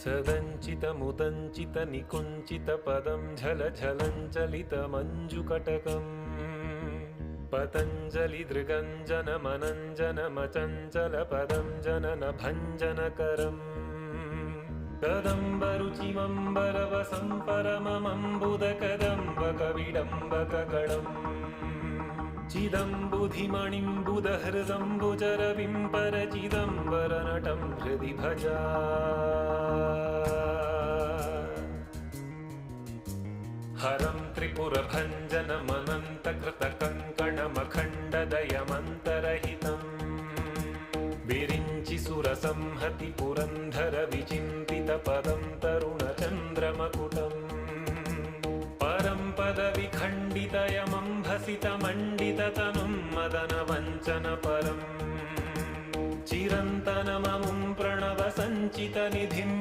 सदञ्चितमुदञ्चितनिकुञ्चितपदं झलझलञ्चलितमञ्जुकटकम् पतञ्जलिदृगञ्जनमनञ्जनमचञ्चलपदं जननभञ्जनकरम् कदम्बरुचिमम्बरवसं परममम्बुदकदम्बकविडम्बकगणम् चिदम्बुधिमणिम्बुदहृदम्बुजरविं परचिदम्बरनटं हृदि भजा हरं त्रिपुरभञ्जनमनन्तकृतकङ्कणमखण्डदयमन्तरहितम् विरिञ्चि सुरसंहति पुरन्धरविचिन्तितपदं तरुणचन्द्रमकुटम् परं पदविखण्डितयमम्भसितमण्डिततनुं मदनवञ्चनपरम् चिरन्तनममुं प्रणवसञ्चितनिधिम्